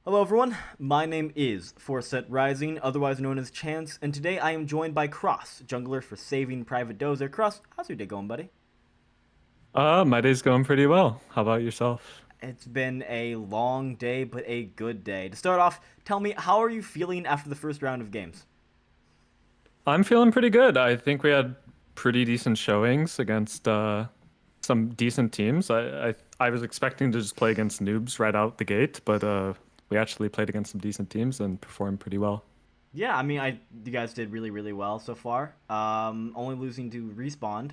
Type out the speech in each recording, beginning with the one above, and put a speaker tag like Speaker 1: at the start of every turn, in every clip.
Speaker 1: Hello everyone, my name is Forset Rising, otherwise known as Chance, and today I am joined by Kross, jungler for Saving Private Dozer. Kross, how's your day going, buddy?
Speaker 2: My day's going pretty well. How about yourself?
Speaker 1: It's been a long day, but a good day. To start off, tell me, how are you feeling after the first round of games?
Speaker 2: I'm feeling pretty good. I think we had pretty decent showings against some decent teams. I was expecting to just play against noobs right out the gate, but we actually played against some decent teams and performed pretty well.
Speaker 1: Yeah, you guys did really, really well so far. Only losing to Respawn.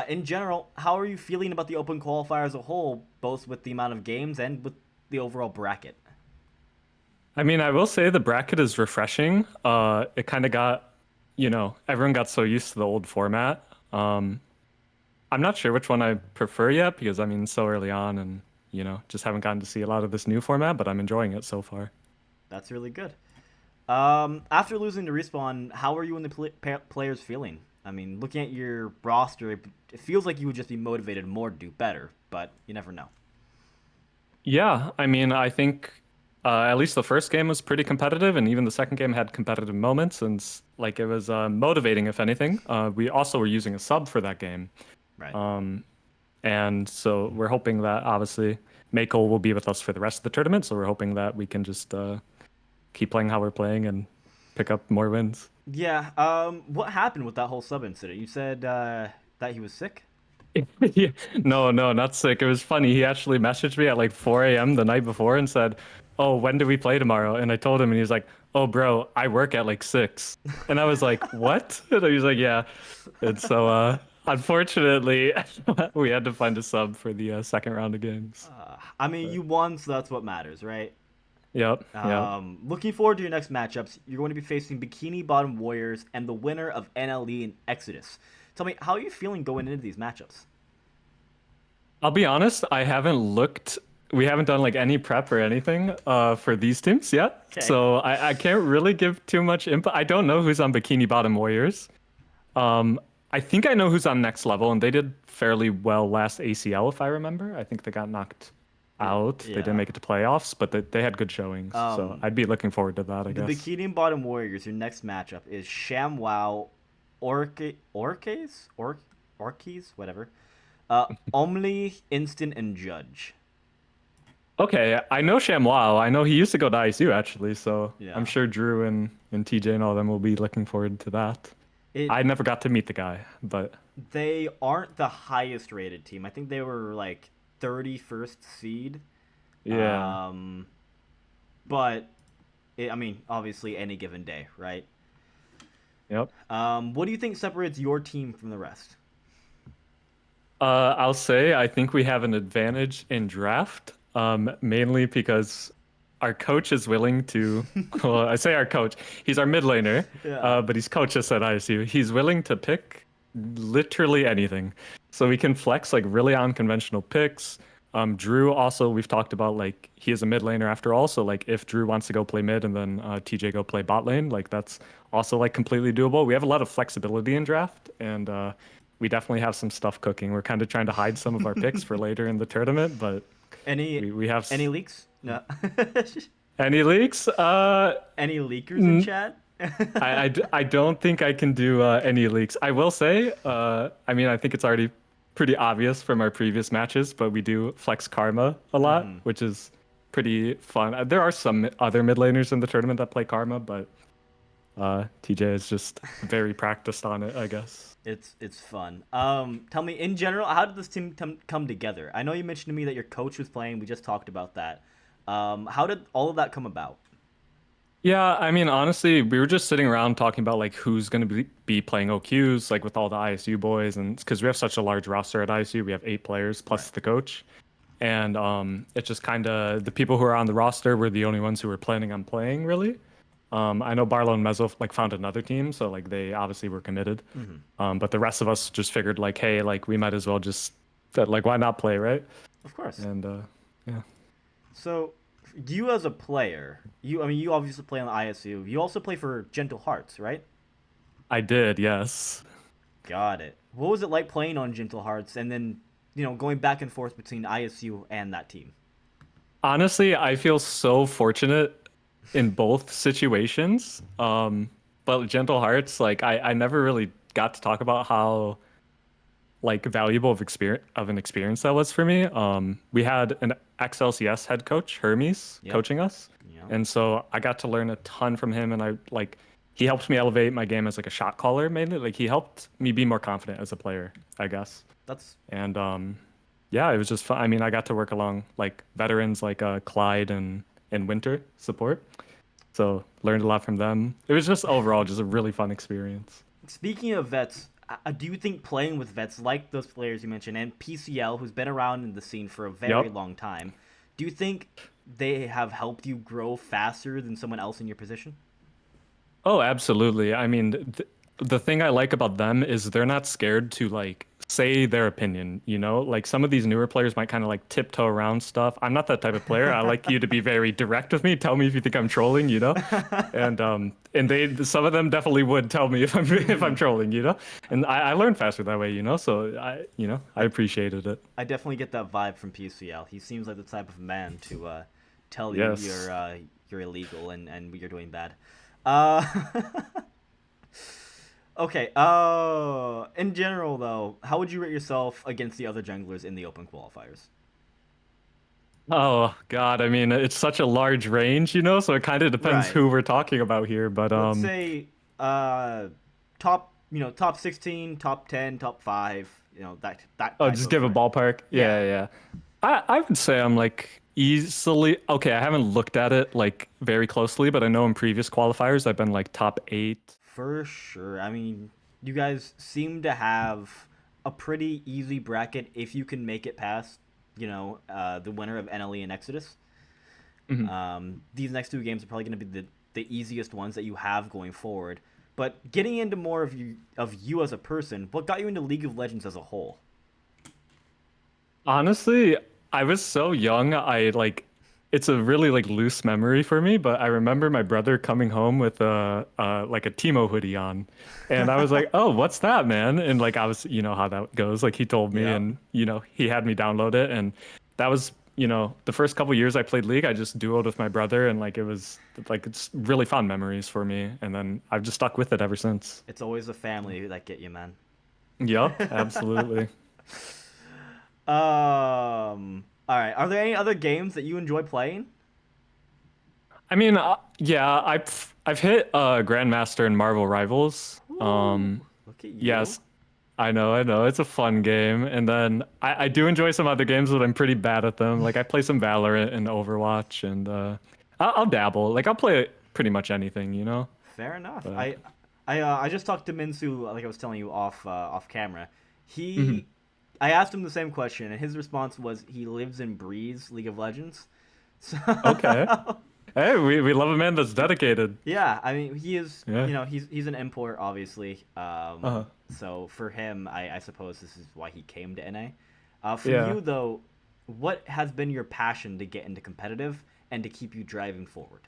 Speaker 1: In general, how are you feeling about the Open Qualifier as a whole, both with the amount of games and with the overall bracket?
Speaker 2: I mean, I will say the bracket is refreshing. It kind of got, everyone got so used to the old format. I'm not sure which one I prefer yet because I mean, so early on and, just haven't gotten to see a lot of this new format, but I'm enjoying it so far.
Speaker 1: That's really good. After losing to Respawn, how are you and the players feeling? I mean, looking at your roster, it feels like you would just be motivated more to do better, but you never know.
Speaker 2: Yeah, I mean, I think at least the first game was pretty competitive, and even the second game had competitive moments, and like it was motivating, if anything. We also were using a sub for that game,
Speaker 1: Right.
Speaker 2: um, and so we're hoping that obviously Mako will be with us for the rest of the tournament. So we're hoping that we can just keep playing how we're playing and pick up more wins.
Speaker 1: Yeah. What happened with that whole sub incident? You said that he was sick.
Speaker 2: Yeah. No, no, not sick. It was funny. He actually messaged me at like 4 a.m. the night before and said, "Oh, when do we play tomorrow?" And I told him, and he was like, "Oh, bro, I work at like 6." And I was like, "What?" And he was like, "Yeah." And so, unfortunately, we had to find a sub for the second round of games.
Speaker 1: I mean,
Speaker 2: But
Speaker 1: you won, so that's what matters, right?
Speaker 2: yep, yep.
Speaker 1: Looking forward to your next matchups. You're going to be facing Bikini Bottom Warriors and the winner of NLE and Exodus. Tell me, how are you feeling going into these matchups?
Speaker 2: I'll be honest, I haven't looked. We haven't done like any prep or anything for these teams yet,
Speaker 1: Okay.
Speaker 2: so I can't really give too much input. I don't know who's on Bikini Bottom Warriors. Um, I think I know who's on next level, and they did fairly well last ACL, if I remember. I think they got knocked out. They didn't
Speaker 1: Yeah.
Speaker 2: make it to playoffs, but they had good showings. So
Speaker 1: Um,
Speaker 2: I'd be looking forward to that, I
Speaker 1: the
Speaker 2: guess.
Speaker 1: Bikini Bottom Warriors, your next matchup is ShamWow, Orcas, whatever. Omni, Instant, and Judge.
Speaker 2: Okay, I know ShamWow. I know he used to go to ISU actually, so I'm
Speaker 1: Yeah.
Speaker 2: sure Drew and TJ and all them will be looking forward to that.
Speaker 1: It
Speaker 2: I never got to meet the guy, but
Speaker 1: They aren't the highest rated team. I think they were like 31st seed.
Speaker 2: yeah.
Speaker 1: Um, but I mean, obviously any given day, right?
Speaker 2: Yep.
Speaker 1: What do you think separates your team from the rest?
Speaker 2: I'll say I think we have an advantage in draft, mainly because our coach is willing to. Well, I say our coach. He's our mid laner,
Speaker 1: Yeah.
Speaker 2: but he's coach us at ISU. He's willing to pick literally anything, so we can flex like really unconventional picks. Drew also we've talked about like he is a mid laner after all, so like if Drew wants to go play mid and then TJ go play bot lane, like that's also like completely doable. We have a lot of flexibility in draft, and we definitely have some stuff cooking. We're kind of trying to hide some of our picks for later in the tournament, but
Speaker 1: Any
Speaker 2: we have
Speaker 1: any leaks? No.
Speaker 2: any leaks?
Speaker 1: Any leakers in
Speaker 2: n-
Speaker 1: chat?
Speaker 2: I don't think I can do any leaks. I will say, I mean, I think it's already pretty obvious from our previous matches, but we do flex Karma a lot,
Speaker 1: Hmm.
Speaker 2: which is pretty fun. There are some other mid laners in the tournament that play Karma, but TJ is just very practiced on it, I guess.
Speaker 1: It's fun. Tell me in general, how did this team come together? I know you mentioned to me that your coach was playing. We just talked about that. How did all of that come about?
Speaker 2: Yeah, I mean, honestly, we were just sitting around talking about like who's going to be playing OQs, like with all the ISU boys, and because we have such a large roster at ISU, we have 8 players
Speaker 1: Right.
Speaker 2: plus the coach, and it's just kind of the people who are on the roster were the only ones who were planning on playing, really. I know Barlow and Mezzo like found another team, so like they obviously were committed,
Speaker 1: Hmm.
Speaker 2: but the rest of us just figured like, hey, like we might as well just like why not play, right?
Speaker 1: Of course.
Speaker 2: And yeah,
Speaker 1: So, you as a player, you obviously play on the ISU. You also play for Gentle Hearts, right?
Speaker 2: I did, yes.
Speaker 1: Got it. What was it like playing on Gentle Hearts and then, going back and forth between ISU and that team?
Speaker 2: Honestly, I feel so fortunate in both situations. But Gentle Hearts, like I never really got to talk about how like valuable of an experience that was for me. We had an XLCS head coach, Hermes,
Speaker 1: Yep.
Speaker 2: coaching us,
Speaker 1: Yep.
Speaker 2: and so I got to learn a ton from him. And I like he helped me elevate my game as like a shot caller mainly. Like he helped me be more confident as a player, I guess.
Speaker 1: That's
Speaker 2: And yeah, it was just fun. I mean, I got to work along like veterans like Clyde and Winter support, so learned a lot from them. It was just overall just a really fun experience.
Speaker 1: speaking of vets. Do you think playing with vets like those players you mentioned and PCL, who's been around in the scene for a very
Speaker 2: Yep.
Speaker 1: long time, do you think they have helped you grow faster than someone else in your position?
Speaker 2: Oh, absolutely. I mean, the thing I like about them is they're not scared to like say their opinion, you know? Like some of these newer players might kind of like tiptoe around stuff. I'm not that type of player. I like you to be very direct with me. Tell me if you think I'm trolling, you know? And they some of them definitely would tell me if I'm if I'm trolling, you know? And I learn faster that way, you know? So I
Speaker 1: I
Speaker 2: appreciated it.
Speaker 1: I definitely get that vibe from PCL. He seems like the type of man to tell you
Speaker 2: Yes.
Speaker 1: you're illegal and you're doing bad. Uh, okay. In general, though, how would you rate yourself against the other junglers in the open qualifiers?
Speaker 2: Oh God, I mean, it's such a large range, you know, so it kind of depends
Speaker 1: Right.
Speaker 2: who we're talking about here, but
Speaker 1: Let's say uh, top top 16, top 10, top 5. That
Speaker 2: Oh,
Speaker 1: type
Speaker 2: just
Speaker 1: of
Speaker 2: give a
Speaker 1: range.
Speaker 2: ballpark.
Speaker 1: Yeah.
Speaker 2: Yeah, yeah. I would say I'm like easily okay. I haven't looked at it like very closely, but I know in previous qualifiers I've been like top 8.
Speaker 1: For sure. I mean, you guys seem to have a pretty easy bracket if you can make it past, the winner of NLE and Exodus.
Speaker 2: Mhm.
Speaker 1: These next two games are probably going to be the easiest ones that you have going forward. But getting into more of you as a person, what got you into League of Legends as a whole?
Speaker 2: Honestly, I was so young. I like it's a really like loose memory for me, but I remember my brother coming home with a like a Timo hoodie on. And I was like, "Oh, what's that, man?" And like I was, you know how that goes. Like he told me
Speaker 1: Yep.
Speaker 2: and he had me download it and that was, the first couple years I played League, I just duoed with my brother and like it was like it's really fond memories for me and then I've just stuck with it ever since.
Speaker 1: It's always the family that get you, man.
Speaker 2: Yup, absolutely.
Speaker 1: All right. Are there any other games that you enjoy playing?
Speaker 2: I mean, yeah, I've hit Grandmaster and Marvel Rivals.
Speaker 1: Ooh, look at you.
Speaker 2: Yes, I know, it's a fun game. And then I do enjoy some other games, but I'm pretty bad at them. Like I play some Valorant and Overwatch, and I'll dabble. Like I'll play pretty much anything, you know.
Speaker 1: Fair enough.
Speaker 2: But
Speaker 1: I just talked to Minsu, like I was telling you off camera.
Speaker 2: Mhm.
Speaker 1: He, I asked him the same question, and his response was he lives and breathes League of Legends. So
Speaker 2: Okay, hey, we love a man that's dedicated.
Speaker 1: yeah, I mean he is.
Speaker 2: Yeah.
Speaker 1: He's an import, obviously.
Speaker 2: Uh-huh.
Speaker 1: So for him, I suppose this is why he came to NA. For
Speaker 2: Yeah.
Speaker 1: you though, what has been your passion to get into competitive and to keep you driving forward?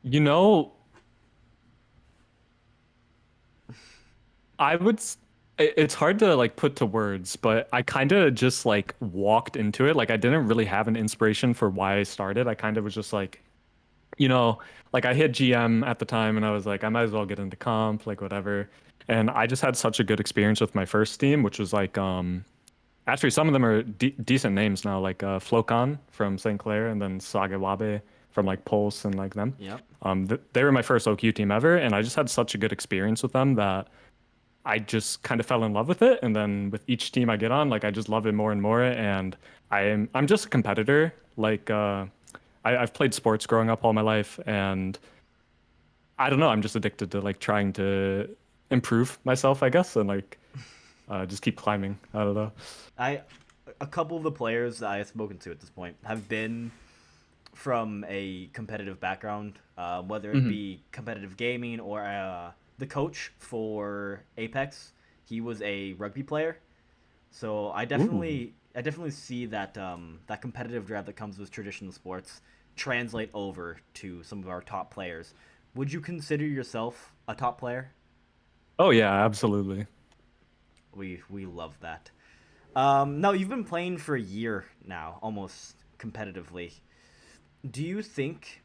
Speaker 2: You know, I would. It's hard to like put to words, but I kind of just like walked into it. Like I didn't really have an inspiration for why I started. I kind of was just like, you know, like I hit GM at the time, and I was like, I might as well get into comp, like whatever. And I just had such a good experience with my first team, which was like, actually some of them are decent names now, like Flocon from St. Clair, and then Sagawabe from like Pulse and like them.
Speaker 1: Yep.
Speaker 2: They were my first OQ team ever, and I just had such a good experience with them that I just kind of fell in love with it, and then with each team I get on, like I just love it more and more. And I'm just a competitor. Like I've played sports growing up all my life, and I don't know, I'm just addicted to like trying to improve myself, I guess, and like just keep climbing. I don't know.
Speaker 1: I A couple of the players that I have spoken to at this point have been from a competitive background, whether it
Speaker 2: Hmm.
Speaker 1: be competitive gaming or the coach for Apex. He was a rugby player, so
Speaker 2: Ooh.
Speaker 1: I definitely see that that competitive drive that comes with traditional sports translate over to some of our top players. Would you consider yourself a top player?
Speaker 2: Oh yeah, absolutely.
Speaker 1: We love that. No, you've been playing for a year now, almost competitively. Do you think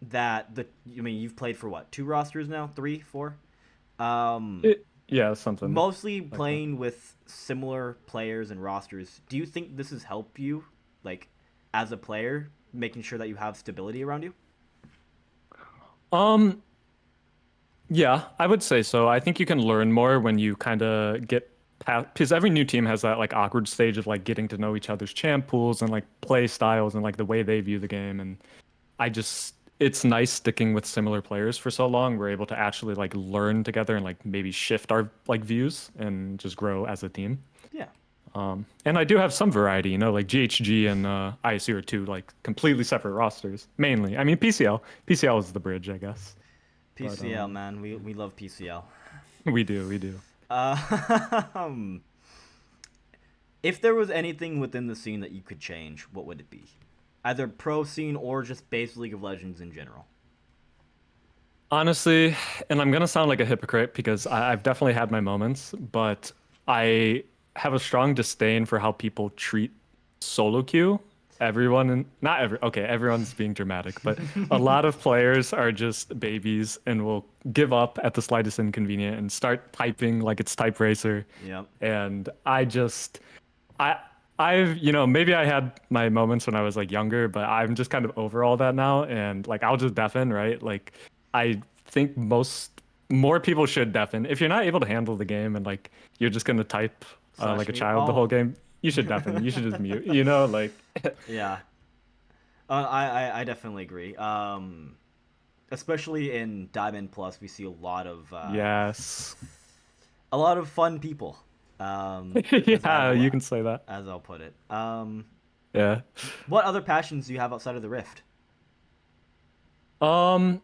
Speaker 1: that I mean, you've played for what, two rosters now, three, four? Um,
Speaker 2: Yeah, something
Speaker 1: Mostly
Speaker 2: like that.
Speaker 1: playing with similar players and rosters. Do you think this has helped you, like, as a player, making sure that you have stability around you?
Speaker 2: Um, yeah, I would say so. I think you can learn more when you kind of get past, because every new team has that like awkward stage of like getting to know each other's champ pools and like play styles and like the way they view the game. And I just, it's nice sticking with similar players for so long. We're able to actually like learn together and like maybe shift our like views and just grow as a team.
Speaker 1: Yeah.
Speaker 2: And I do have some variety, you know, like GHG and ISU are two like completely separate rosters, mainly. I mean, PCL is the bridge, I guess. But
Speaker 1: PCL, man, we love PCL.
Speaker 2: we do.
Speaker 1: Um, if there was anything within the scene that you could change, what would it be? Either pro scene or just base League of Legends in general.
Speaker 2: Honestly, and I'm gonna sound like a hypocrite because I've definitely had my moments, but I have a strong disdain for how people treat solo queue. Everyone, not every, okay, everyone's being dramatic, but a lot of players are just babies and will give up at the slightest inconvenience and start typing like it's type racer.
Speaker 1: Yep.
Speaker 2: And I, I've, you know, maybe I had my moments when I was like younger, but I'm just kind of over all that now. And like, I'll just deafen, right? Like, I think more people should deafen. If you're not able to handle the game and like you're just gonna type like
Speaker 1: Slash
Speaker 2: a
Speaker 1: mute.
Speaker 2: child the whole
Speaker 1: Oh,
Speaker 2: game, you should deafen. You should just mute. You know, like
Speaker 1: yeah. I definitely agree. Especially in Diamond Plus, we see
Speaker 2: yes,
Speaker 1: a lot of fun people.
Speaker 2: yeah, you can say that.
Speaker 1: As I'll put it.
Speaker 2: Yeah.
Speaker 1: What other passions do you have outside of the Rift?
Speaker 2: Um.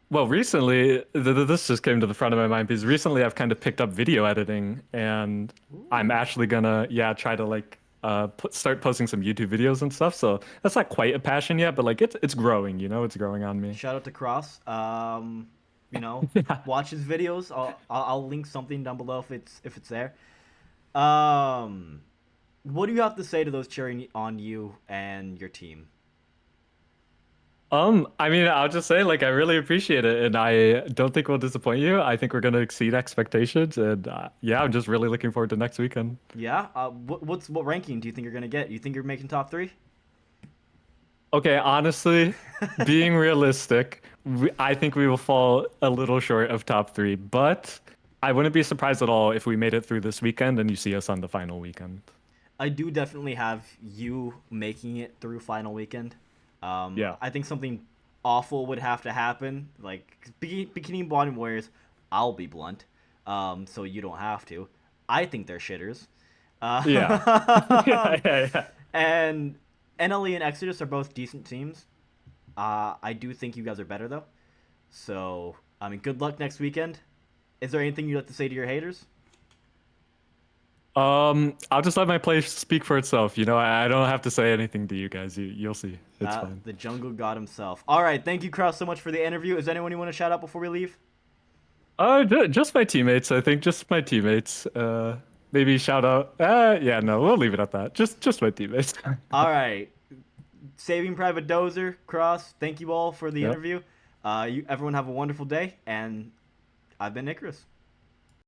Speaker 2: Well, recently, this just came to the front of my mind because recently I've kind of picked up video editing, and I'm
Speaker 1: Ooh.
Speaker 2: actually gonna, yeah, try to like start posting some YouTube videos and stuff. So that's not quite a passion yet, but like it's growing, you know, it's growing on me.
Speaker 1: Shout out to Kross. You know,
Speaker 2: Yeah.
Speaker 1: watch his videos. I'll link something down below if it's there. Um, what do you have to say to those cheering on you and your team?
Speaker 2: I mean, I'll just say like I really appreciate it, and I don't think we'll disappoint you. I think we're gonna exceed expectations, and yeah, I'm just really looking forward to next weekend.
Speaker 1: Yeah. What ranking do you think you're gonna get? You think you're making top three?
Speaker 2: Okay, honestly, being realistic, I think we will fall a little short of top three, but I wouldn't be surprised at all if we made it through this weekend and you see us on the final weekend.
Speaker 1: I do definitely have you making it through final weekend.
Speaker 2: Yeah.
Speaker 1: I think something awful would have to happen. Like Bikini Bottom Warriors, I'll be blunt. So you don't have to. I think they're shitters.
Speaker 2: Yeah. Yeah,
Speaker 1: Um,
Speaker 2: yeah, yeah.
Speaker 1: and NLE and Exodus are both decent teams. I do think you guys are better though. So I mean, good luck next weekend. Is there anything you'd like to say to your haters?
Speaker 2: I'll just let my play speak for itself. You know, I don't have to say anything to you guys. You'll see. It's fine.
Speaker 1: The jungle god himself. All right, thank you, Kraus, so much for the interview. Is there anyone you want to shout out before we leave?
Speaker 2: Just my teammates. I think just my teammates. Maybe shout out. Yeah, no, we'll leave it at that. Just my teammates.
Speaker 1: All right, Saving Private Dozer, Cross. Thank you all for the
Speaker 2: Yep.
Speaker 1: interview. Everyone have a wonderful day, and I've been Icarus.